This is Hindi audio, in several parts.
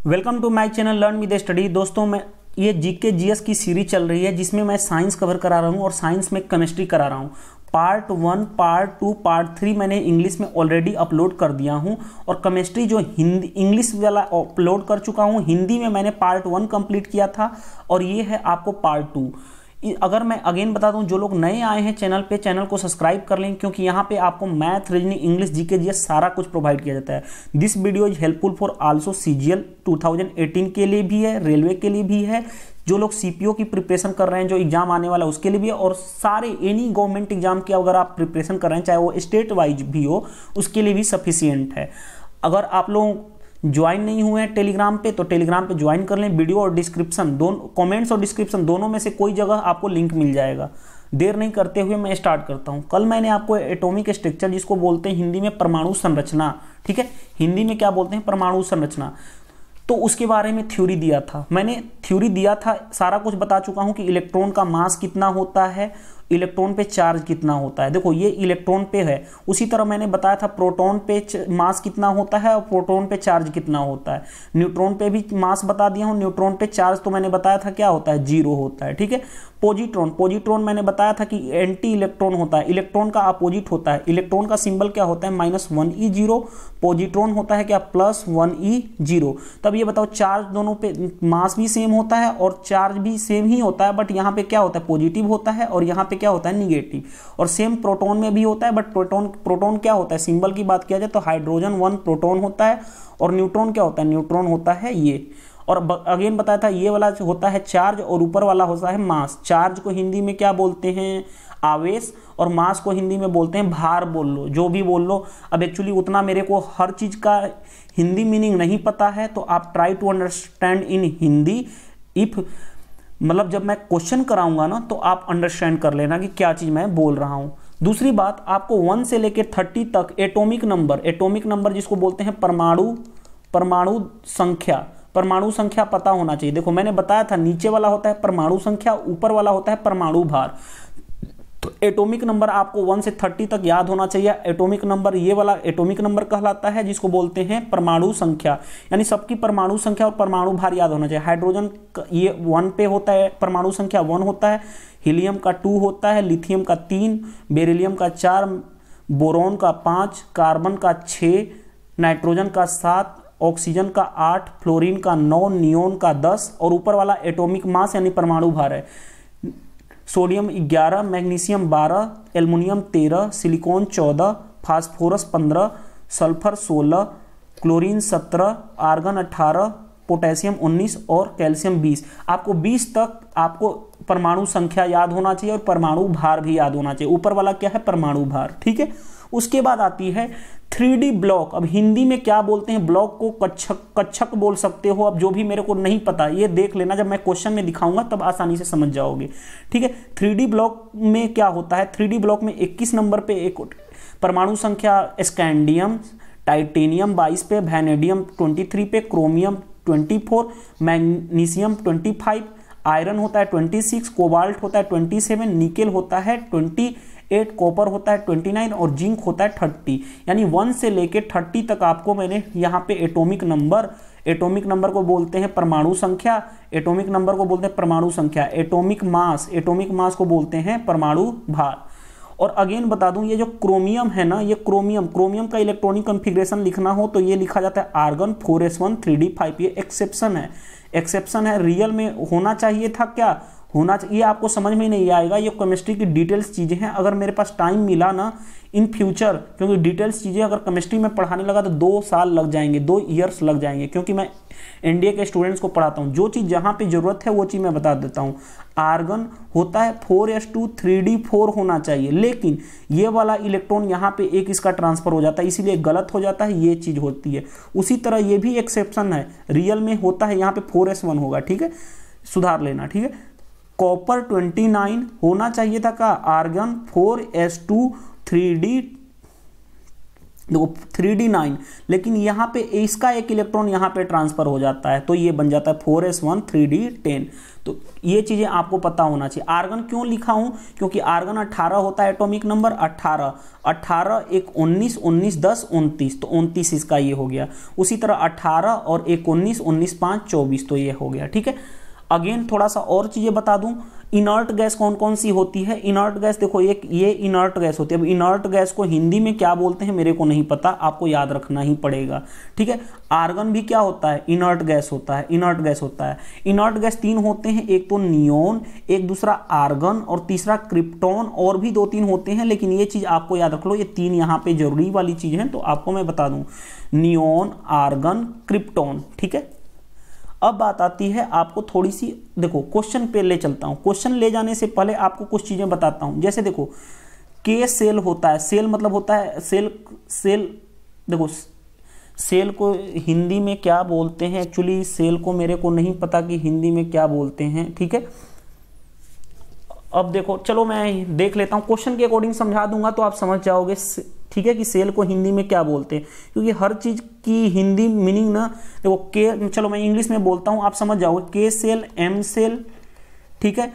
Welcome to my channel learn with study. दोस्तों, मैं ये जीके जीएस की सीरीज चल रही है जिसमें मैं साइंस कवर करा रहा हूँ और साइंस में केमिस्ट्री करा रहा हूँ। पार्ट 1, पार्ट 2, पार्ट 3 मैंने इंग्लिश में ऑलरेडी अपलोड कर दिया हूँ और केमिस्ट्री जो हिंदी इंग्लिश वाला अपलोड कर चुका हूँ। हिंदी में मैंने पार्ट 1 कंप्लीट किया था और ये है आपको पार्ट 2। अगर मैं अगेन बता दूं, जो लोग नए आए हैं चैनल पे, चैनल को सब्सक्राइब कर लें क्योंकि यहाँ पे आपको math, reasoning, English, GK GS सारा कुछ प्रोवाइड किया जाता है। This video is helpful for also CGL 2018 के लिए भी है, रेलवे के लिए भी है, जो लोग सीपीओ की प्रिपरेशन कर रहे हैं, जो एग्जाम आने वाला है उसके लिए भी है, और सारे एनी गवर्नमेंट एग्जाम की अगर आप प्रिपरेशन कर रहे हैं, चाहे वो स्टेट वाइज भी हो, उसके लिए भी सफिशियंट है। अगर आप लोग ज्वाइन नहीं हुए हैं टेलीग्राम पे तो टेलीग्राम पे ज्वाइन कर लें। वीडियो और डिस्क्रिप्शन दोनों, कमेंट्स और डिस्क्रिप्शन दोनों में से कोई जगह आपको लिंक मिल जाएगा। देर नहीं करते हुए मैं स्टार्ट करता हूं। कल मैंने आपको एटॉमिक स्ट्रक्चर, जिसको बोलते हैं हिंदी में परमाणु संरचना, ठीक है, हिंदी में क्या बोलते हैं, परमाणु संरचना, तो उसके बारे में थ्योरी दिया था। मैंने थ्योरी दिया था, सारा कुछ बता चुका हूं कि इलेक्ट्रॉन का मास कितना होता है, इलेक्ट्रॉन पे चार्ज कितना होता है। देखो ये इलेक्ट्रॉन पे है, उसी तरह मैंने बताया था प्रोटॉन पे मास कितना होता है और प्रोटॉन पे चार्ज कितना होता है। न्यूट्रॉन पे भी मास बता दिया हूं, न्यूट्रॉन पे चार्ज तो मैंने बताया था क्या होता है, 0 होता है, ठीक है। पॉजिट्रॉन मैंने बताया था कि एंटी इलेक्ट्रॉन होता है, इलेक्ट्रॉन का अपोजिट होता है। इलेक्ट्रॉन का सिंबल क्या होता है, -1e0। पॉजिट्रॉन होता है क्या, +1e0। तब ये बताओ, चार्ज दोनों पे मास भी सेम होता है और चार्ज भी सेम ही होता है, बट यहाँ पे क्या होता है, पॉजिटिव होता है और यहाँ पे क्या होता है, निगेटिव। और सेम प्रोटॉन में भी होता है, बट प्रोटॉन क्या होता है, सिंबल की बात किया जाए तो हाइड्रोजन 1 प्रोटॉन होता है और न्यूट्रॉन क्या होता है, न्यूट्रॉन होता है ये। और अगेन बताया था, ये वाला होता है चार्ज और ऊपर वाला होता है मास। चार्ज को हिंदी में क्या बोलते हैं, आवेश, और मास को हिंदी में बोलते हैं भार। बोल लो, जो भी बोल लो। अब एक्चुअली उतना मेरे को हर चीज का हिंदी मीनिंग नहीं पता है, तो आप try to understand in Hindi. If मतलब जब मैं क्वेश्चन कराऊंगा ना तो आप अंडरस्टैंड कर लेना कि क्या चीज मैं बोल रहा हूं। दूसरी बात, आपको 1 से लेकर 30 तक एटॉमिक नंबर जिसको बोलते हैं परमाणु संख्या पता होना चाहिए। देखो मैंने बताया था, नीचे वाला होता है परमाणु संख्या, ऊपर वाला होता है परमाणु भार। तो एटॉमिक नंबर आपको 1 से 30 तक याद होना चाहिए। एटॉमिक नंबर, ये वाला एटॉमिक नंबर कहलाता है, जिसको बोलते हैं परमाणु संख्या, यानी सबकी परमाणु संख्या और परमाणु भार याद होना चाहिए। हाइड्रोजन ये 1 पे होता है, परमाणु संख्या 1 होता है। हीलियम का 2 होता है, लिथियम का 3, बेरिलियम का 4, बोरॉन का 5, कार्बन का 6, नाइट्रोजन का 7, ऑक्सीजन का 8, फ्लोरीन का 9, नियोन का 10, और ऊपर वाला एटॉमिक मास यानी परमाणु भार है। Sodium 11, magnesium 12, aluminium 13, silicon 14, phosphorus 15, sulphur 16, chlorine 17, argon 18, potassium 19 और कैल्शियम 20। आपको 20 तक आपको परमाणु संख्या याद होना चाहिए और परमाणु भार भी याद होना चाहिए। ऊपर वाला क्या है, परमाणु भार, ठीक है। उसके बाद आती है 3D ब्लॉक। अब हिंदी में क्या बोलते हैं, ब्लॉक को कक्षक बोल सकते हो। अब जो भी मेरे को नहीं पता ये देख लेना, जब मैं क्वेश्चन में दिखाऊंगा तब आसानी से समझ जाओगे, ठीक है। 3D ब्लॉक में क्या होता है, 3D ब्लॉक में 21 नंबर पे एक परमाणु संख्या स्कैंडियम, टाइटेनियम 22 पे, वैनेडियम 23 पे, क्रोमियम 24, मैग्नीशियम 25, आयरन होता है 26, कोबाल्ट होता है 27, निकेल होता है 28, कॉपर होता है 29 और जिंक होता है 30। यानी 1 से लेके 30 तक आपको मैंने यहाँ पे एटॉमिक नंबर को बोलते हैं परमाणु संख्या, एटॉमिक नंबर को बोलते हैं परमाणु संख्या। एटॉमिक मास को बोलते हैं परमाणु भार। और अगेन बता दूं, ये जो क्रोमियम है ना, ये क्रोमियम का इलेक्ट्रॉनिक कॉन्फ़िगरेशन लिखना हो तो ये लिखा जाता है आर्गन 4s1 3d5। ये एक्सेप्शन है, रियल में होना चाहिए था, क्या होना चाहिए, ये आपको समझ में नहीं आएगा। ये केमिस्ट्री की डिटेल्स चीजें हैं। अगर मेरे पास टाइम मिला ना इन फ्यूचर, क्योंकि डिटेल्स चीजें अगर केमिस्ट्री में पढ़ाने लगा तो 2 साल लग जाएंगे, 2 ईयर्स लग जाएंगे, क्योंकि मैं एनडीए के स्टूडेंट्स को पढ़ाता हूँ। जो चीज जहां पे जरूरत है वो चीज मैं बता देता हूँ। आर्गन होता है 4s2 3d4 होना चाहिए, लेकिन ये वाला इलेक्ट्रॉन यहाँ पे एक इसका ट्रांसफर हो जाता है, इसीलिए गलत हो जाता है, ये चीज होती है। उसी तरह ये भी एक्सेप्शन है, रियल में होता है यहाँ पे 4s1 होगा, ठीक है, सुधार लेना, ठीक है। कॉपर 29 होना चाहिए था का, आर्गन 4s2 3d देखो 3d9, लेकिन यहाँ पे इसका एक इलेक्ट्रॉन यहाँ पे ट्रांसफर हो जाता है, तो ये बन जाता है 4s1 3d10। तो ये चीजें आपको पता होना चाहिए। आर्गन क्यों लिखा हूं, क्योंकि आर्गन 18 होता है एटॉमिक नंबर, 18 18 एक 19 19 10 29, तो 29 इसका ये हो गया। उसी तरह 18 और एक 19 19 5 24, तो ये हो गया। ठीक है, अगेन थोड़ा सा और चीजें बता दूं, इनर्ट गैस कौन कौन सी होती है। इनर्ट गैस देखो, एक ये इनर्ट गैस होती है। अब इनर्ट गैस को हिंदी में क्या बोलते हैं मेरे को नहीं पता, आपको याद रखना ही पड़ेगा। ठीक है, आर्गन भी क्या होता है, इनर्ट गैस होता है। इनर्ट गैस होता है, इनर्ट गैस 3 होते हैं, एक तो नियोन, एक दूसरा आर्गन और तीसरा क्रिप्टॉन, और भी 2-3 होते हैं, लेकिन ये चीज आपको याद रख लो, ये 3 यहाँ पे जरूरी वाली चीज है, तो आपको मैं बता दूं, नियोन, आर्गन, क्रिप्टॉन। ठीक है, अब बात आती है आपको थोड़ी सी, देखो क्वेश्चन पे ले चलता हूं। क्वेश्चन ले जाने से पहले आपको कुछ चीजें बताता हूं। जैसे देखो के सेल होता है, सेल मतलब होता है सेल देखो सेल को हिंदी में क्या बोलते हैं, एक्चुअली सेल को मेरे को नहीं पता कि हिंदी में क्या बोलते हैं। ठीक है, अब देखो चलो मैं देख लेता हूं, क्वेश्चन के अकॉर्डिंग समझा दूंगा तो आप समझ जाओगे। ठीक है, कि सेल को हिंदी में क्या बोलते हैं, क्योंकि हर चीज की हिंदी मीनिंग ना, देखो के, चलो मैं इंग्लिश में बोलता हूं, आप समझ जाओगे। के सेल, एम सेल, ठीक है,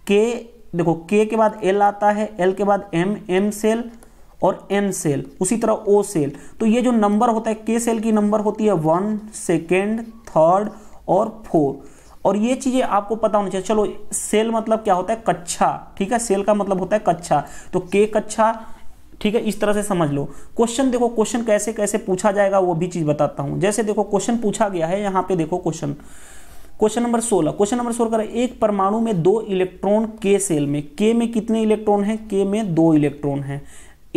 के देखो के के बाद एल आता है, एल के बाद एम, एम सेल और एन सेल, उसी तरह ओ सेल। तो ये जो नंबर होता है, के सेल की नंबर होती है 1, 2, 3 और 4, और ये चीजें आपको पता होनी चाहिए। चलो सेल मतलब क्या होता है, कक्षा। ठीक है, सेल का मतलब होता है कक्षा, तो के कक्षा। ठीक है, इस तरह से समझ लो। क्वेश्चन देखो, क्वेश्चन कैसे कैसे पूछा जाएगा वो भी चीज बताता हूं। जैसे देखो क्वेश्चन पूछा गया है, यहाँ पे देखो क्वेश्चन नंबर 16। क्वेश्चन नंबर 16 कर, एक परमाणु में 2 इलेक्ट्रॉन के सेल में, के में कितने इलेक्ट्रॉन है, के में 2 इलेक्ट्रॉन है।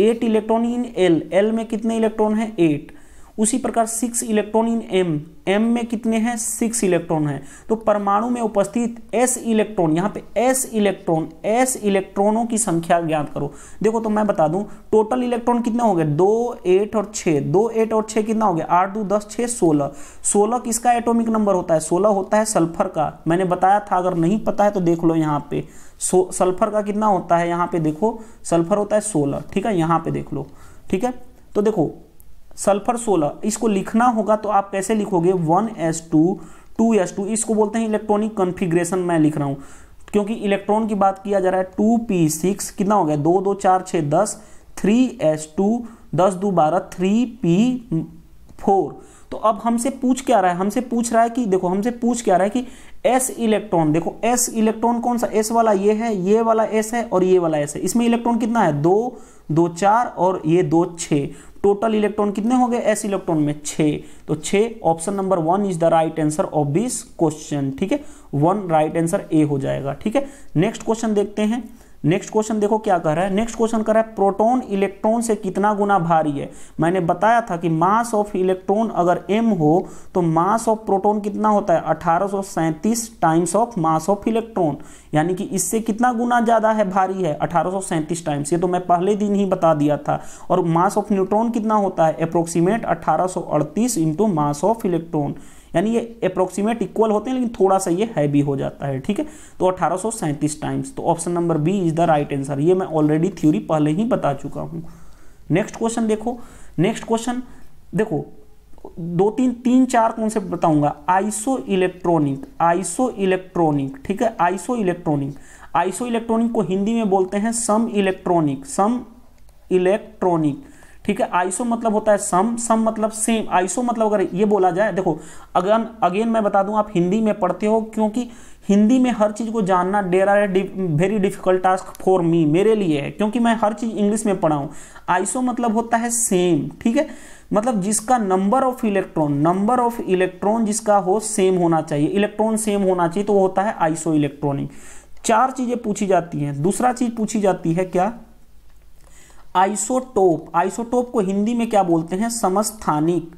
8 इलेक्ट्रॉन इन एल, एल में कितने इलेक्ट्रॉन है, 8। उसी प्रकार 6 इलेक्ट्रॉन इन एम, एम में कितने हैं, 6 इलेक्ट्रॉन है। तो परमाणु में उपस्थित s इलेक्ट्रॉन, यहाँ पे s इलेक्ट्रॉनों की संख्या ज्ञात करो। देखो तो मैं बता दूं, टोटल इलेक्ट्रॉन कितने हो गए, 2, 8 और 6, 2, 8 और 6 कितना हो गया, 8, 2, 10, 6, 16। 16 किसका एटॉमिक नंबर होता है, 16 होता है सल्फर का। मैंने बताया था, अगर नहीं पता है तो देख लो यहाँ पे। सल्फर का कितना होता है, यहाँ पे देखो सल्फर होता है 16। ठीक है, यहाँ पे देख लो। ठीक है, तो देखो सल्फर 16, इसको लिखना होगा तो आप कैसे लिखोगे, 1s2 2s2, इसको बोलते हैं इलेक्ट्रॉनिक कॉन्फ़िगरेशन। मैं लिख रहा हूं क्योंकि इलेक्ट्रॉन की बात किया जा रहा है। 2p6 कितना हो गया, 2, 2, 4, 6, 10, 3s2 10, 2, 12, 3p4। तो अब हमसे पूछ क्या रहा है, हमसे पूछ रहा है कि देखो, हमसे पूछ क्या रहा है कि s इलेक्ट्रॉन, देखो s इलेक्ट्रॉन कौन सा, s वाला ये है, ये वाला s है और ये वाला s है। इसमें इलेक्ट्रॉन कितना है, 2, 2, 4 और ये 2, 6। टोटल इलेक्ट्रॉन कितने हो गए s इलेक्ट्रॉन में, 6। तो 6, option number 1 is the right answer of this question. ठीक है, 1 राइट आंसर ए हो जाएगा। ठीक है, नेक्स्ट क्वेश्चन देखते हैं। नेक्स्ट क्वेश्चन देखो क्या कह रहा है, नेक्स्ट क्वेश्चन कह रहा है प्रोटॉन इलेक्ट्रॉन से कितना गुना भारी है। मैंने बताया था कि मास ऑफ इलेक्ट्रॉन अगर m हो तो मास ऑफ प्रोटॉन कितना होता है, 1837 times of mass of electron, यानी कि इससे कितना गुना ज्यादा है, भारी है, 1837 टाइम्स। ये तो मैं पहले दिन ही बता दिया था। और मास ऑफ न्यूट्रॉन कितना होता है, approximate 1838 into mass of electron, यानी ये अप्रोक्सीमेट इक्वल होते हैं, लेकिन थोड़ा सा ये हैवी हो जाता है। ठीक है, तो 1837 टाइम्स, तो option number B is the right answer. ये मैं ऑलरेडी थ्योरी पहले ही बता चुका हूं। नेक्स्ट क्वेश्चन देखो, नेक्स्ट क्वेश्चन देखो, 2, 3, 3, 4 कॉन्सेप्ट बताऊंगा। आइसो इलेक्ट्रॉनिक, ठीक है, आइसो इलेक्ट्रॉनिक को हिंदी में बोलते हैं सम इलेक्ट्रॉनिक। ठीक है, आइसो मतलब होता है सम मतलब सेम। आइसो मतलब अगर ये बोला जाए, देखो अगेन मैं बता दूं, आप हिंदी में पढ़ते हो, क्योंकि हिंदी में हर चीज को जानना very difficult task for me, मेरे लिए है, क्योंकि मैं हर चीज इंग्लिश में पढ़ा हूं। आइसो मतलब होता है सेम। ठीक है, मतलब जिसका नंबर ऑफ इलेक्ट्रॉन जिसका हो सेम होना चाहिए, इलेक्ट्रॉन सेम होना चाहिए, तो वो होता है आइसो इलेक्ट्रॉनिक। 4 चीजें पूछी जाती हैं। दूसरा चीज पूछी जाती है क्या, आइसोटोप को हिंदी में क्या बोलते हैं, समस्थानिक।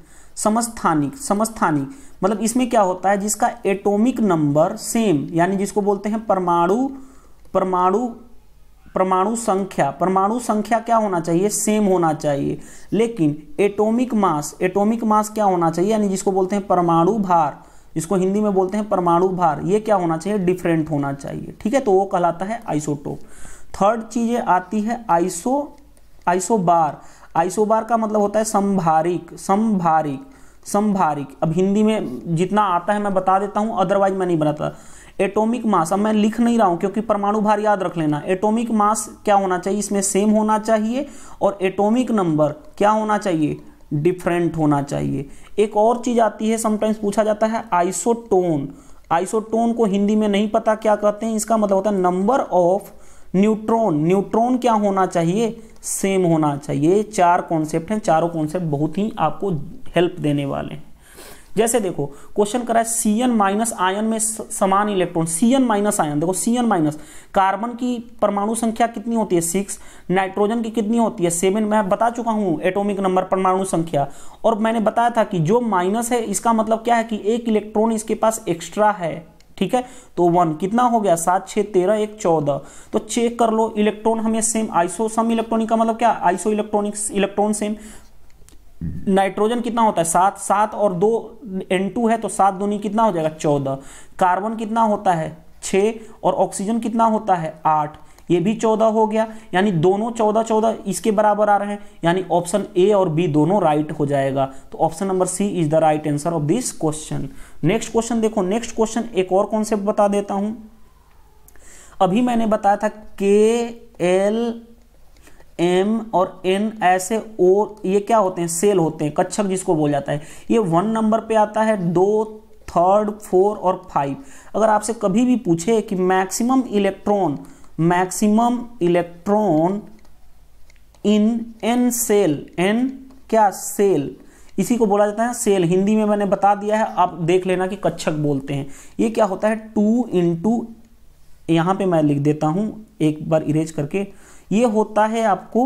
मतलब इसमें क्या होता है, जिसका एटॉमिक नंबर सेम, यानी जिसको बोलते हैं परमाणु संख्या क्या होना चाहिए, सेम होना चाहिए। लेकिन एटॉमिक मास क्या होना चाहिए, यानी जिसको बोलते हैं परमाणु भार, जिसको हिंदी में बोलते हैं परमाणु भार, ये क्या होना चाहिए, डिफरेंट होना चाहिए। ठीक है, तो वो कहलाता है आइसोटोप। थर्ड चीजें आती है आइसोबार। आइसोबार का मतलब होता है संभारिक, संभारिक, संभारिक। अब हिंदी में जितना आता है मैं बता देता हूं, अदरवाइज मैं नहीं बताता। एटॉमिक मास, अब मैं लिख नहीं रहा हूं क्योंकि परमाणु भार याद रख लेना। एटॉमिक मास क्या होना चाहिए, इसमें सेम होना चाहिए, और एटॉमिक नंबर क्या होना चाहिए, डिफरेंट होना चाहिए। एक और चीज आती है, समटाइम्स पूछा जाता है आइसोटोन। आइसोटोन को हिंदी में नहीं पता क्या कहते हैं, इसका मतलब होता है नंबर ऑफ न्यूट्रॉन। न्यूट्रॉन क्या होना चाहिए, सेम होना चाहिए। 4 कॉन्सेप्ट हैं, चारों कॉन्सेप्ट बहुत ही आपको हेल्प देने वाले हैं। जैसे देखो क्वेश्चन करा है Cn माइनस आयन में समान इलेक्ट्रॉन, Cn माइनस आयन, देखो Cn माइनस, कार्बन की परमाणु संख्या कितनी होती है 6, नाइट्रोजन की कितनी होती है 7, मैं बता चुका हूं एटॉमिक नंबर परमाणु संख्या। और मैंने बताया था कि जो माइनस है इसका मतलब क्या है कि एक इलेक्ट्रॉन इसके पास एक्स्ट्रा है, ठीक है। तो 1 कितना हो गया, 7 6 13 1 14। तो चेक कर लो इलेक्ट्रॉन हमें सेम, आइसो सम इलेक्ट्रॉनिक का मतलब क्या, iso electronics electron same. Nitrogen कितना होता है 7, 7 और 2 N2 है तो 7 दूनी कितना हो जाएगा 14। कार्बन कितना होता है 6 और ऑक्सीजन कितना होता है 8, ये भी 14 हो गया। यानी दोनों 14 14 इसके बराबर आ रहे हैं, यानी ऑप्शन ए और बी दोनों राइट हो जाएगा। तो option number C is the right answer of this question. Next question देखो, नेक्स्ट क्वेश्चन एक और कॉन्सेप्ट बता देता हूं। अभी मैंने बताया था K, L, M और N ऐसे, और ये क्या होते हैं, सेल होते हैं, कक्षक जिसको बोल जाता है। ये 1 नंबर पे आता है, 2, 3, 4 और 5। अगर आपसे कभी भी पूछे कि maximum electron in N shell, N क्या सेल, इसी को बोला जाता है सेल। हिंदी में मैंने बता दिया है, आप देख लेना कि कक्षक बोलते हैं। ये क्या होता है 2 इंटू, यहां पे मैं लिख देता हूं एक बार इरेज करके, ये होता है आपको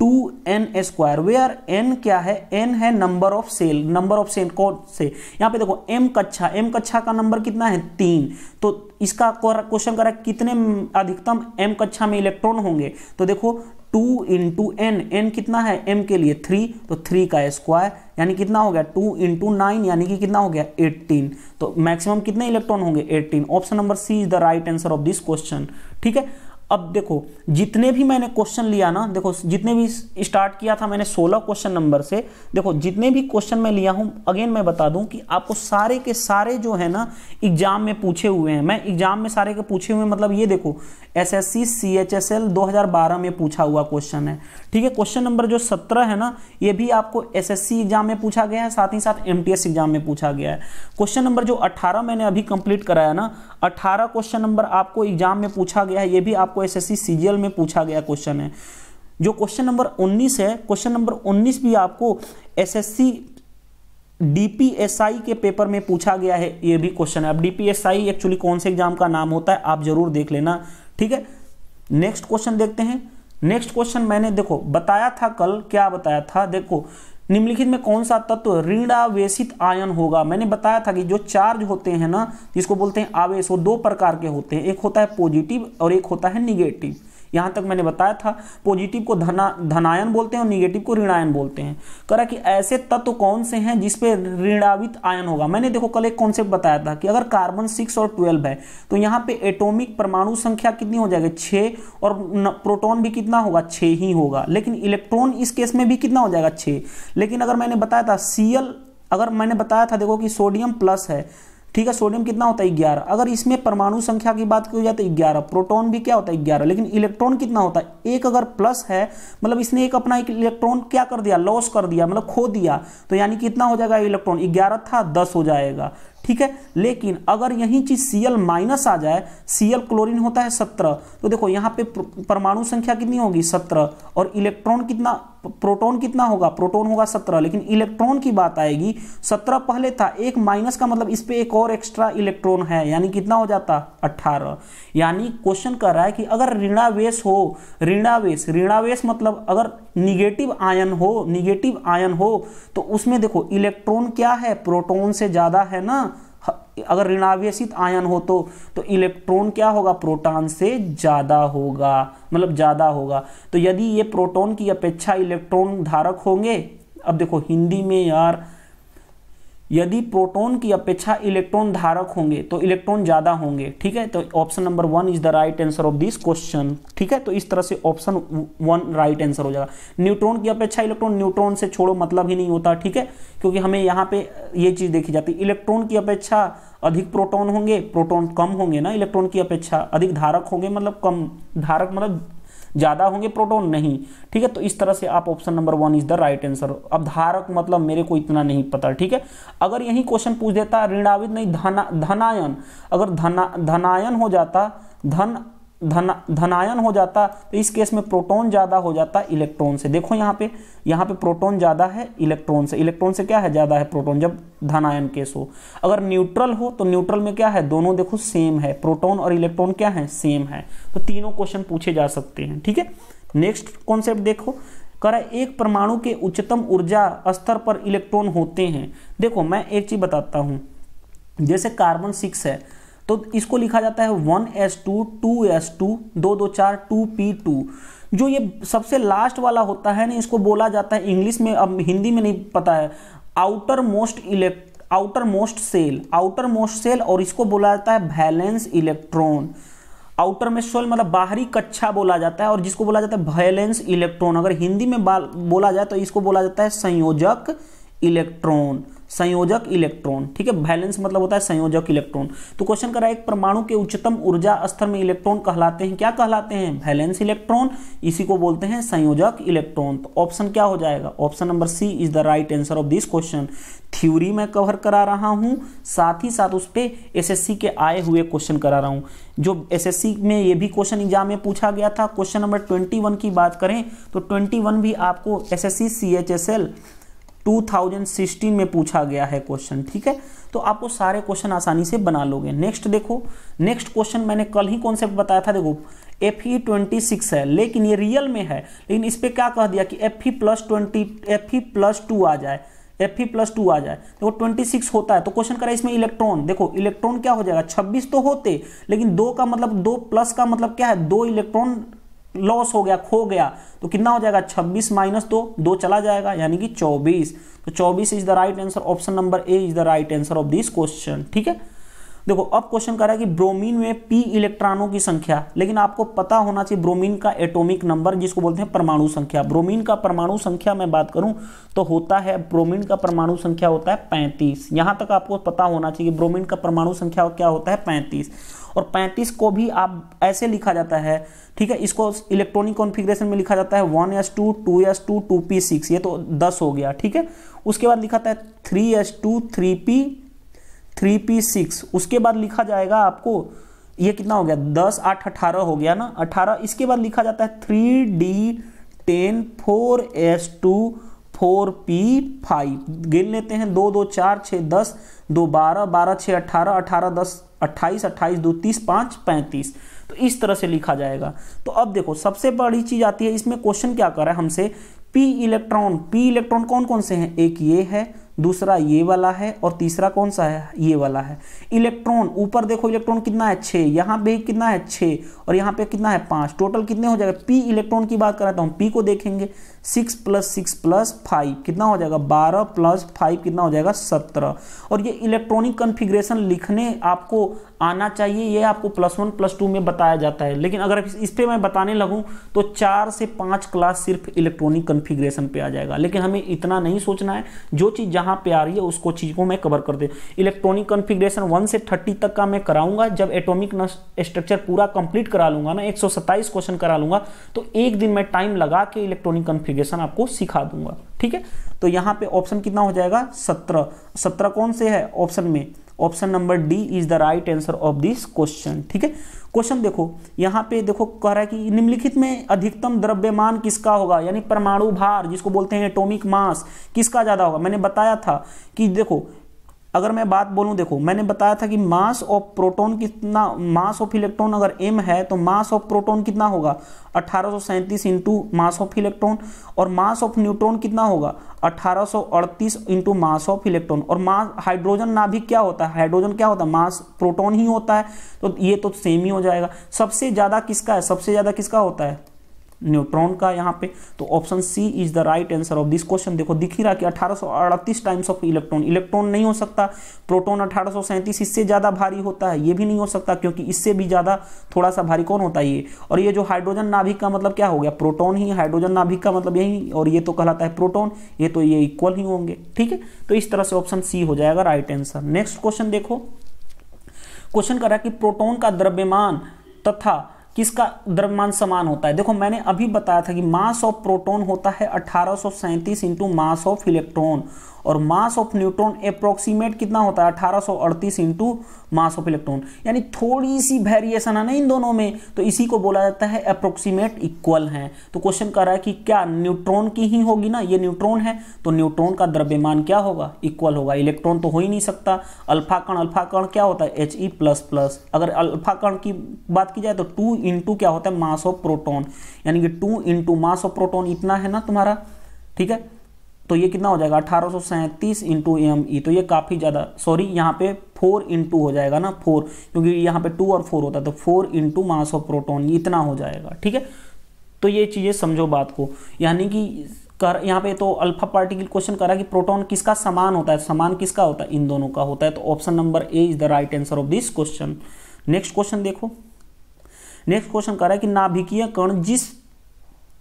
2n स्क्वायर, वेयर n क्या है, n है number of shell, number of shell कौन से, यहाँ पे देखो m कक्षा का नंबर कितना है 3। तो इसका क्वेश्चन करा कितने अधिकतम m कक्षा में इलेक्ट्रॉन होंगे, तो देखो 2 इंटू n, n कितना है m के लिए 3, तो 3 का स्क्वायर यानी कितना हो गया 2 इंटू 9 यानी कि कितना हो गया 18। तो मैक्सिमम कितने इलेक्ट्रॉन होंगे 18। Option number C is the right answer of this question, ठीक है। अब देखो जितने भी मैंने क्वेश्चन लिया ना, देखो जितने भी स्टार्ट किया था मैंने 16 क्वेश्चन नंबर से, देखो जितने भी क्वेश्चन मैं लिया हूं, अगेन मैं बता दूं कि आपको सारे के सारे जो है ना एग्जाम में पूछे हुए हैं। मैं एग्जाम में सारे के पूछे हुए मतलब ये देखो SSC CHSL 2012 में पूछा हुआ क्वेश्चन है, ठीक है। क्वेश्चन नंबर जो 17 है ना, ये भी आपको SSC एग्जाम में पूछा गया है, साथ ही साथ MTS एग्जाम में पूछा गया है। क्वेश्चन नंबर जो 18 मैंने अभी कंप्लीट कराया ना, 18 क्वेश्चन नंबर आपको एग्जाम में पूछा गया है, ये भी आपको SSC CGL में पूछा गया क्वेश्चन है। जो क्वेश्चन नंबर 19 है, क्वेश्चन नंबर 19 भी आपको SSC DPSI के पेपर में पूछा गया है, ये भी क्वेश्चन है। अब DPSI एक्चुअली कौन से एग्जाम का नाम होता है आप जरूर देख लेना, ठीक है। नेक्स्ट क्वेश्चन देखते हैं। नेक्स्ट क्वेश्चन मैंने देखो बताया था कल, क्या बताया था, देखो निम्नलिखित में कौन सा तत्व ऋणावेशित आयन होगा। मैंने बताया था कि जो चार्ज होते हैं ना, जिसको बोलते हैं आवेश, वो 2 प्रकार के होते हैं, एक होता है पॉजिटिव और एक होता है निगेटिव। यहां तक मैंने बताया था। पॉजिटिव को धनायन बोलते हैं और निगेटिव को ऋणायन बोलते हैं। करा कि ऐसे तत्व कौन से हैं जिसपे ऋणावित आयन होगा। मैंने देखो कल एक कॉन्सेप्ट बताया था कि अगर कार्बन 6 और 12 है तो यहाँ पे एटॉमिक परमाणु संख्या कितनी हो जाएगी 6, और प्रोटॉन भी कितना होगा 6 ही होगा, लेकिन इलेक्ट्रॉन इस केस में भी कितना हो जाएगा 6। लेकिन अगर मैंने बताया था Cl, अगर मैंने बताया था देखो कि सोडियम प्लस है, ठीक है, सोडियम कितना होता है 11। अगर इसमें परमाणु संख्या की बात की जाए तो 11, प्रोटॉन भी क्या होता है 11, लेकिन इलेक्ट्रॉन कितना होता है 1। अगर प्लस है मतलब इसने एक अपना एक इलेक्ट्रॉन क्या कर दिया, लॉस कर दिया, मतलब खो दिया, तो यानी कितना हो जाएगा इलेक्ट्रॉन, 11 था 10 हो जाएगा, ठीक है। लेकिन अगर यही चीज Cl माइनस आ जाए, Cl क्लोरीन होता है 17, तो देखो यहाँ पे परमाणु संख्या कितनी होगी 17, और इलेक्ट्रॉन कितना, प्रोटॉन कितना होगा, प्रोटॉन होगा 17, लेकिन इलेक्ट्रॉन की बात आएगी 17 पहले था, एक माइनस का मतलब इस पे एक और एक्स्ट्रा इलेक्ट्रॉन है, यानी कितना हो जाता 18। यानी क्वेश्चन कर रहा है कि अगर ऋणावेश हो, ऋणावेश मतलब अगर निगेटिव आयन हो तो उसमें देखो इलेक्ट्रॉन क्या है, प्रोटॉन से ज्यादा है ना। अगर ऋणावेशित आयन हो तो इलेक्ट्रॉन क्या होगा, प्रोटॉन से ज्यादा होगा, मतलब ज्यादा होगा। तो यदि ये प्रोटॉन की अपेक्षा इलेक्ट्रॉन धारक होंगे, अब देखो हिंदी में यार यदि प्रोटॉन की अपेक्षा इलेक्ट्रॉन धारक होंगे तो इलेक्ट्रॉन ज्यादा होंगे। ठीक है, तो option number 1 is the right answer of this question. ठीक है, तो इस तरह से ऑप्शन 1 राइट आंसर हो जाएगा। न्यूट्रॉन की अपेक्षा इलेक्ट्रॉन, न्यूट्रॉन से छोड़ो मतलब ही नहीं होता। ठीक है, क्योंकि हमें यहाँ पे ये चीज देखी जाती है, इलेक्ट्रॉन की अपेक्षा अधिक प्रोटॉन होंगे, प्रोटॉन कम होंगे ना इलेक्ट्रॉन की अपेक्षा, अधिक धारक होंगे मतलब कम धारक मतलब ज्यादा होंगे, प्रोटॉन नहीं। ठीक है, तो इस तरह से आप option number 1 is the right answer. अब धारक मतलब मेरे को इतना नहीं पता। ठीक है, अगर यही क्वेश्चन पूछ देता ऋणावित नहीं धनायन, अगर धनायन हो जाता, धनायन हो जाता तो इस केस में प्रोटॉन ज्यादा हो जाता इलेक्ट्रॉन से। देखो यहाँ पे प्रोटॉन ज्यादा है इलेक्ट्रॉन से, इलेक्ट्रॉन से क्या है ज्यादा है प्रोटॉन, जब धनायन केस हो। अगर न्यूट्रल हो तो न्यूट्रल में क्या है, दोनों देखो सेम है, प्रोटॉन और इलेक्ट्रॉन क्या है, सेम है। तो तीनों क्वेश्चन पूछे जा सकते हैं। ठीक है, नेक्स्ट कॉन्सेप्ट देखो, कह रहा है एक परमाणु के उच्चतम ऊर्जा स्तर पर इलेक्ट्रॉन होते हैं। देखो मैं एक चीज बताता हूं, जैसे कार्बन 6 है तो इसको लिखा जाता है 1s2 2s2 2 2 4 2p2। जो ये सबसे लास्ट वाला होता है ना, इसको बोला जाता है इंग्लिश में, अब हिंदी में नहीं पता है, आउटर मोस्ट सेल, और इसको बोला जाता है वैलेंस इलेक्ट्रॉन। आउटर में सेल मतलब बाहरी कक्षा बोला जाता है, और जिसको बोला जाता है वैलेंस इलेक्ट्रॉन। अगर हिंदी में बोला जाए तो इसको बोला जाता है संयोजक इलेक्ट्रॉन, संयोजक इलेक्ट्रॉन। ठीक है, वैलेंस मतलब होता है संयोजक इलेक्ट्रॉन। तो क्वेश्चन कर रहा है एक परमाणु के उच्चतम ऊर्जा स्तर में इलेक्ट्रॉन कहलाते हैं, क्या कहलाते हैं, वैलेंस इलेक्ट्रॉन, इसी को बोलते हैं संयोजक इलेक्ट्रॉन। तो ऑप्शन क्या हो जाएगा, option number C is the right answer of this question. Theory में कवर करा रहा हूं, साथ ही साथ उस पे एसएससी के आए हुए क्वेश्चन करा रहा हूं, जो एसएससी में ये भी क्वेश्चन एग्जाम में पूछा गया था। क्वेश्चन नंबर 21 की बात करें तो 21 भी आपको एसएससी CHSL 2016 में पूछा गया है क्वेश्चन। ठीक है, तो आपको सारे क्वेश्चन आसानी से बना लोगे। नेक्स्ट देखो, नेक्स्ट क्वेश्चन मैंने कल ही कॉन्सेप्ट बताया था। देखो Fe26 है, लेकिन ये रियल में है, लेकिन इस पे क्या कह दिया कि Fe+2 आ जाए, Fe+2 आ जाए। देखो 26 होता है, तो क्वेश्चन करा इसमें इलेक्ट्रॉन, देखो इलेक्ट्रॉन क्या हो जाएगा, 26 तो होते, लेकिन 2 का मतलब 2 प्लस का मतलब क्या है, 2 इलेक्ट्रॉन लॉस हो गया, खो गया, तो कितना हो जाएगा 26 माइनस 2 चला जाएगा, यानी कि 24। तो 24 is the right answer, option number A is the right answer of this question. ठीक है, देखो अब क्वेश्चन कर रहा है कि ब्रोमीन में p इलेक्ट्रॉनों की संख्या, लेकिन आपको पता होना चाहिए ब्रोमीन का एटॉमिक नंबर, जिसको बोलते हैं परमाणु संख्या। ब्रोमीन का परमाणु संख्या मैं बात करूं तो होता है, ब्रोमीन का परमाणु संख्या होता है 35। यहां तक आपको पता होना चाहिए ब्रोमीन का परमाणु संख्या क्या होता है, 35। और 35 को भी आप ऐसे लिखा जाता है, ठीक है, इसको इलेक्ट्रॉनिक कॉन्फ़िगरेशन में लिखा जाता है 1s2 2s2 2p6, ये तो 10 हो गया। ठीक है, उसके बाद लिखा जाता है 3s2 3p6, उसके बाद लिखा जाएगा आपको, ये कितना हो गया 10 8 18 हो गया ना, 18। इसके बाद लिखा जाता है 3d10 4s2 4p5, गिन लेते हैं 2 2 4 6 10 2 12 12 6 18 18 10 28 28 2 30 5 35। तो इस तरह से लिखा जाएगा। तो अब देखो सबसे बड़ी चीज आती है, इसमें क्वेश्चन क्या कर रहा है हमसे, p इलेक्ट्रॉन कौन कौन से हैं, एक ये है, दूसरा ये वाला है, और तीसरा कौन सा है, ये वाला है। इलेक्ट्रॉन ऊपर देखो, इलेक्ट्रॉन कितना है 6, यहाँ पे कितना है 6, और यहाँ पे कितना है 5, टोटल कितने हो जाएगा। p इलेक्ट्रॉन की बात कराता हूँ, p को देखेंगे 6 + 6 + 5 कितना हो जाएगा 12 + 5 कितना हो जाएगा 17। और ये इलेक्ट्रॉनिक कॉन्फ़िगरेशन लिखने आपको आना चाहिए, ये आपको +1 +2 में बताया जाता है, लेकिन अगर इस पे मैं बताने लगूं तो 4 से 5 क्लास सिर्फ इलेक्ट्रॉनिक कॉन्फ़िगरेशन पे आ जाएगा। लेकिन हमें इतना नहीं सोचना है, जो चीज़ जहां पे आ रही है उसको चीज को मैं कवर कर दे। इलेक्ट्रॉनिक कॉन्फ़िगरेशन 1 से 30 तक का मैं कराऊंगा, जब एटॉमिक स्ट्रक्चर पूरा कंप्लीट करा लूंगा ना, 127 क्वेश्चन करा लूंगा, तो एक दिन में टाइम लगा के इलेक्ट्रॉनिक कॉन्फ़िगरेशन आपको सिखा दूंगा। ठीक है, तो यहाँ पे ऑप्शन कितना हो जाएगा 17 कौन से है ऑप्शन में, option number D is the right answer of this question. ठीक है, क्वेश्चन देखो यहाँ पे देखो कह रहा है कि निम्नलिखित में अधिकतम द्रव्यमान किसका होगा, यानी परमाणु भार जिसको बोलते हैं एटॉमिक मास, किसका ज्यादा होगा। मैंने बताया था कि देखो अगर मैं बात बोलूं, देखो मैंने बताया था कि मास ऑफ प्रोटॉन कितना, मास ऑफ इलेक्ट्रॉन अगर m है तो मास ऑफ प्रोटॉन कितना होगा 1837 इंटू मास ऑफ इलेक्ट्रॉन, और मास ऑफ न्यूट्रॉन कितना होगा 1838 इंटू मास ऑफ इलेक्ट्रॉन। और मास हाइड्रोजन नाभिक क्या होता है, हाइड्रोजन क्या होता है, मास प्रोटॉन ही होता है, तो ये तो सेम ही हो जाएगा। सबसे ज्यादा किसका है, सबसे ज्यादा किसका होता है न्यूट्रॉन का यहाँ पे। तो option C is the right answer of this question. देखो दिख ही रहा कि 1838 टाइम्स ऑफ इलेक्ट्रॉन। इलेक्ट्रॉन नहीं हो सकता, प्रोटॉन 1837 इससे ज्यादा भारी होता है, ये भी नहीं हो सकता क्योंकि इससे भी ज्यादा थोड़ा सा भारी कौन होता है ये। और ये जो हाइड्रोजन नाभिक का मतलब क्या हो गया, प्रोटॉन ही, हाइड्रोजन नाभिक का मतलब यही, और ये तो कहलाता है प्रोटॉन, ये तो ये इक्वल ही होंगे, ठीक है। तो इस तरह से ऑप्शन सी हो जाएगा राइट आंसर। नेक्स्ट क्वेश्चन देखो, क्वेश्चन कर रहा है कि प्रोटॉन का द्रव्यमान तथा किसका द्रव्यमान समान होता है। देखो मैंने अभी बताया था कि मास ऑफ प्रोटॉन होता है 1837 इंटू मास ऑफ इलेक्ट्रॉन, और मास ऑफ न्यूट्रॉन अप्रोक्सीमेट कितना होता है 1838 इंटू मास ऑफ इलेक्ट्रॉन, यानी थोड़ी सी वेरिएशन है ना इन दोनों में, तो इसी को बोला जाता है अप्रोक्सीमेट इक्वल है। तो क्वेश्चन कर रहा है कि क्या न्यूट्रॉन की ही होगी ना, ये न्यूट्रॉन है तो न्यूट्रॉन का द्रव्यमान क्या होगा, इक्वल होगा। इलेक्ट्रॉन तो हो ही नहीं सकता। अल्फा कण क्या होता है He++। अगर अल्फा कण की बात की जाए तो 2 इंटू क्या होता है मास ऑफ प्रोटॉन, यानी कि 2 इंटू मास ऑफ प्रोटॉन इतना है ना तुम्हारा, ठीक है। तो ये कितना हो जाएगा 1837 इंटू ME, तो ये काफ़ी ज़्यादा, सॉरी यहाँ पे 4 इंटू हो जाएगा ना, 4, क्योंकि यहाँ पे 2 और 4 होता है, तो 4 इंटू मास ऑफ प्रोटॉन इतना हो जाएगा, ठीक है। तो ये चीज़ें समझो बात को, यानी कि यहाँ पे तो अल्फा पार्टिकल क्वेश्चन करा कि प्रोटॉन किसका समान होता है, समान किसका होता है, इन दोनों का होता है। तो option number A is the right answer of this question. Next question देखो, नेक्स्ट क्वेश्चन करा है कि नाभिकीय कण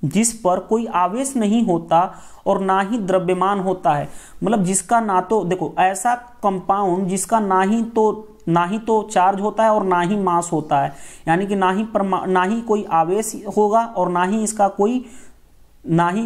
जिस पर कोई आवेश नहीं होता और ना ही द्रव्यमान होता है, मतलब जिसका ना तो, देखो ऐसा कंपाउंड जिसका ना ही तो चार्ज होता है और ना ही मास होता है, यानी कि ना ही कोई आवेश होगा और ना ही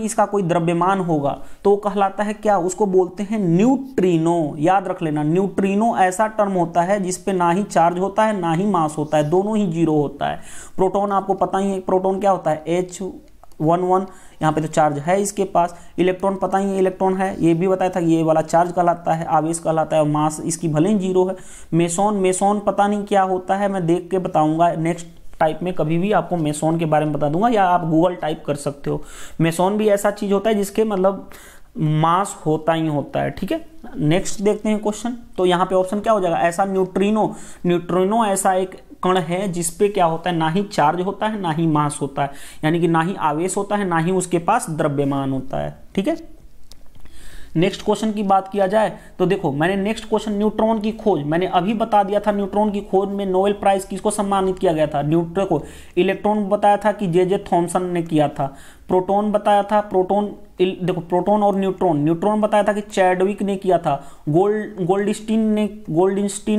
इसका कोई द्रव्यमान होगा, तो वो कहलाता है क्या, उसको बोलते हैं न्यूट्रिनो। याद रख लेना, न्यूट्रिनो ऐसा टर्म होता है जिसपे ना ही चार्ज होता है ना ही मास होता है, दोनों ही जीरो होता है। प्रोटॉन आपको पता ही है, प्रोटॉन क्या होता है H11, यहाँ पे तो चार्ज है इसके पास। इलेक्ट्रॉन पता ही है, इलेक्ट्रॉन है, ये भी बताया था कि ये वाला चार्ज कहलाता है, आवेश कहलाता है, और मास इसकी भले ही जीरो है। मेसोन पता नहीं क्या होता है, मैं देख के बताऊंगा नेक्स्ट टाइप में, कभी भी आपको मेसोन के बारे में बता दूंगा, या आप गूगल टाइप कर सकते हो। मेसोन भी ऐसा चीज होता है जिसके मतलब मास होता ही होता है, ठीक है। नेक्स्ट देखते हैं क्वेश्चन। तो यहाँ पे ऑप्शन क्या हो जाएगा, ऐसा न्यूट्रिनो ऐसा एक कण है जिसपे क्या होता है, ना ही चार्ज होता है ना ही मास होता है, यानी कि ना ही आवेश होता है ना ही उसके पास द्रव्यमान होता है, ठीक है। नेक्स्ट क्वेश्चन की बात किया जाए तो देखो मैंने नेक्स्ट क्वेश्चन, न्यूट्रॉन की खोज मैंने अभी बता दिया था। न्यूट्रॉन की खोज में नोबेल प्राइज किसको सम्मानित किया गया था, न्यूट्रॉन को। इलेक्ट्रॉन बताया था कि जे थॉमसन ने किया था। प्रोटॉन बताया था, प्रोटॉन और न्यूट्रॉन बताया था कि चैडविक ने किया था। गोल्डस्टीन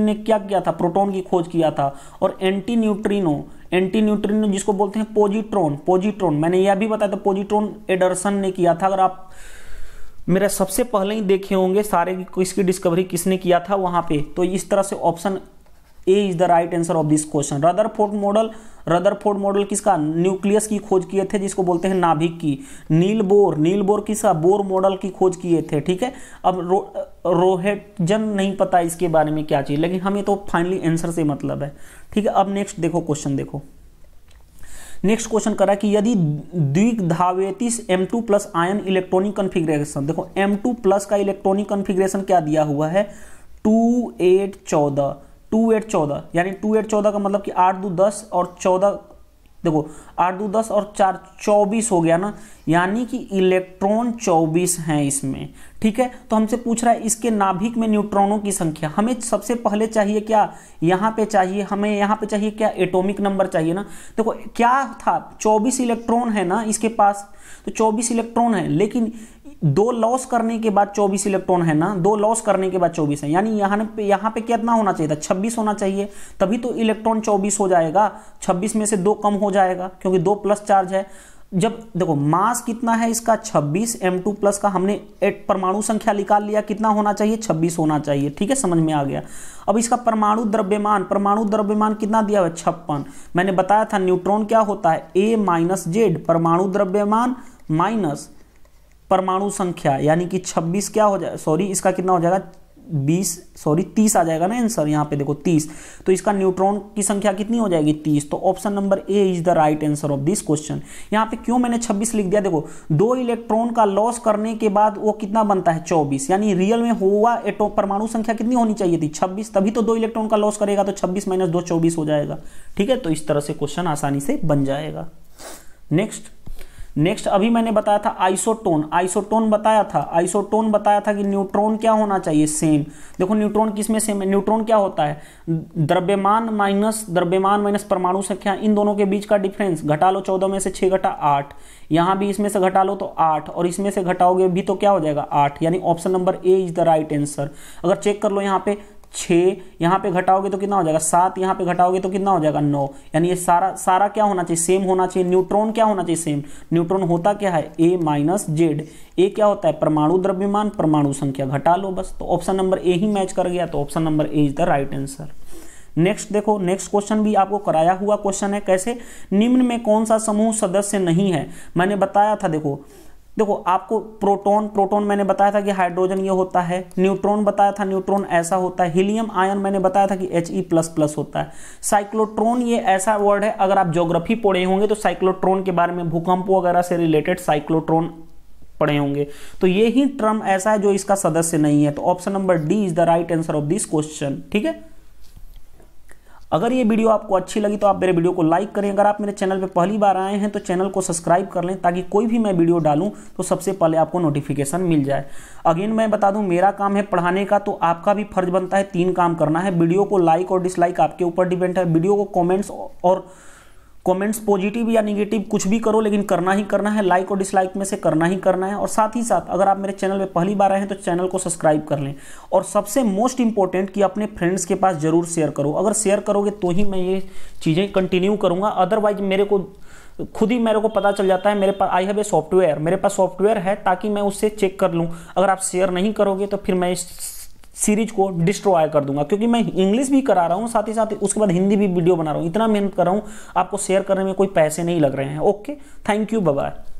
ने क्या किया था, प्रोटॉन की खोज किया था। और एंटी न्यूट्रिनो जिसको बोलते हैं पोजिट्रॉन मैंने यह भी बताया था, पोजिट्रॉन एडरसन ने किया था। अगर आप मेरा सबसे पहले ही देखे होंगे सारे इसकी डिस्कवरी किसने किया था वहां पे, तो इस तरह से option A is the right answer of this question. Rutherford model किसका, न्यूक्लियस की खोज किए थे जिसको बोलते हैं नाभिक की। नील बोर किसका, बोर मॉडल की खोज किए थे, ठीक है। अब रोहेटजन नहीं पता इसके बारे में क्या चीज, लेकिन हमें तो फाइनली आंसर से मतलब है, ठीक है। अब नेक्स्ट देखो क्वेश्चन, देखो नेक्स्ट क्वेश्चन करा कि यदि द्विधावेती M2+ आयन इलेक्ट्रॉनिक कॉन्फ़िगरेशन, देखो M2+ का इलेक्ट्रॉनिक कॉन्फ़िगरेशन क्या दिया हुआ है 2814, यानी 2814 का मतलब कि 8 2 10 और 14, देखो 8 2 10 और 4 24 हो गया ना, यानी कि इलेक्ट्रॉन 24 हैं इसमें, ठीक है। तो हमसे पूछ रहा है इसके नाभिक में न्यूट्रॉनों की संख्या। हमें सबसे पहले चाहिए क्या, हमें यहाँ पे चाहिए क्या, एटॉमिक नंबर चाहिए ना। देखो क्या था, 24 इलेक्ट्रॉन है ना इसके पास, तो 24 इलेक्ट्रॉन है, लेकिन 2 लॉस करने के बाद 24 इलेक्ट्रॉन है ना, 2 लॉस करने के बाद 24 है, यानी यहाँ पे कितना होना चाहिए था, 26 होना चाहिए, तभी तो इलेक्ट्रॉन 24 हो जाएगा। 26 में से 2 कम हो जाएगा क्योंकि 2 प्लस चार्ज है। जब देखो मास कितना है इसका 26, M2+ का हमने परमाणु संख्या निकाल लिया, कितना होना चाहिए 26 होना चाहिए, ठीक है, समझ में आ गया। अब इसका परमाणु द्रव्यमान कितना दिया हुआ है 56। मैंने बताया था न्यूट्रॉन क्या होता है A-Z, परमाणु द्रव्यमान माइनस परमाणु संख्या, यानी कि 26 क्या हो जाए, सॉरी इसका कितना हो जाएगा 30 आ जाएगा ना आंसर, यहाँ पे देखो 30, तो इसका न्यूट्रॉन की संख्या कितनी हो जाएगी 30। तो option number A is the right answer of this question. यहाँ पे क्यों मैंने 26 लिख दिया, देखो 2 इलेक्ट्रॉन का लॉस करने के बाद वो कितना बनता है 24, यानी रियल में हुआ परमाणु संख्या कितनी होनी चाहिए थी 26, तभी तो 2 इलेक्ट्रॉन का लॉस करेगा तो 26 - 2 24 हो जाएगा, ठीक है। तो इस तरह से क्वेश्चन आसानी से बन जाएगा। नेक्स्ट नेक्स्ट अभी मैंने बताया था आइसोटोन, आइसोटोन बताया था, आइसोटोन बताया था कि न्यूट्रॉन क्या होना चाहिए, सेम। देखो न्यूट्रॉन किसमें सेम है, न्यूट्रॉन क्या होता है, द्रव्यमान माइनस परमाणु संख्या, इन दोनों के बीच का डिफरेंस। घटा लो 14 में से 6 घटा 8, यहां भी इसमें से घटा लो तो 8, और इसमें से घटाओगे भी तो क्या हो जाएगा 8, यानी option number A is the right answer. अगर चेक कर लो यहाँ पे 6, यहाँ पे घटाओगे तो कितना हो जाएगा 7, यहाँ पे घटाओगे तो कितना हो जाएगा 9, यानी ये सारा क्या होना चाहिए, सेम होना चाहिए। न्यूट्रॉन क्या होना चाहिए, सेम। न्यूट्रॉन होता क्या है, ए माइनस जेड। ए क्या होता है, परमाणु द्रव्यमान, परमाणु संख्या, घटा लो बस, तो option number A he match कर गया, तो option number A is the right answer. Next देखो, नेक्स्ट क्वेश्चन भी आपको कराया हुआ क्वेश्चन है। कैसे, निम्न में कौन सा समूह सदस्य नहीं है, मैंने बताया था। देखो आपको प्रोटॉन मैंने बताया था कि हाइड्रोजन ये होता है, न्यूट्रॉन बताया था न्यूट्रॉन ऐसा होता है, हीलियम आयन मैंने बताया था कि He++ होता है। साइक्लोट्रॉन ये ऐसा वर्ड है, अगर आप ज्योग्राफी पढ़े होंगे तो साइक्लोट्रॉन के बारे में, भूकंप वगैरह से रिलेटेड साइक्लोट्रॉन पढ़े होंगे, तो ये ही टर्म ऐसा है जो इसका सदस्य नहीं है, तो option number D is the right answer of this question. ठीक है, अगर ये वीडियो आपको अच्छी लगी तो आप मेरे वीडियो को लाइक करें। अगर आप मेरे चैनल पे पहली बार आए हैं तो चैनल को सब्सक्राइब कर लें, ताकि कोई भी मैं वीडियो डालूं तो सबसे पहले आपको नोटिफिकेशन मिल जाए। अगेन मैं बता दूं, मेरा काम है पढ़ाने का, तो आपका भी फर्ज बनता है 3 काम करना है। वीडियो को लाइक और डिसलाइक आपके ऊपर डिपेंड है। वीडियो को कमेंट्स पॉजिटिव या निगेटिव कुछ भी करो, लेकिन करना ही करना है, लाइक और डिसलाइक में से करना ही करना है। और साथ ही साथ अगर आप मेरे चैनल पे पहली बार आए हैं तो चैनल को सब्सक्राइब कर लें। और सबसे मोस्ट इंपॉर्टेंट कि अपने फ्रेंड्स के पास जरूर शेयर करो। अगर शेयर करोगे तो ही मैं ये चीज़ें कंटिन्यू करूँगा, अदरवाइज मेरे को पता चल जाता है, मेरे पास आई हैव ए सॉफ्टवेयर, मेरे पास सॉफ्टवेयर है ताकि मैं उससे चेक कर लूँ। अगर आप शेयर नहीं करोगे तो फिर मैं इस सीरीज को डिस्ट्रॉय कर दूंगा, क्योंकि मैं इंग्लिश भी करा रहा हूं, साथ ही साथ उसके बाद हिंदी भी वीडियो बना रहा हूं। इतना मेहनत कर रहा हूं, आपको शेयर करने में कोई पैसे नहीं लग रहे हैं। Okay, thank you, bye bye.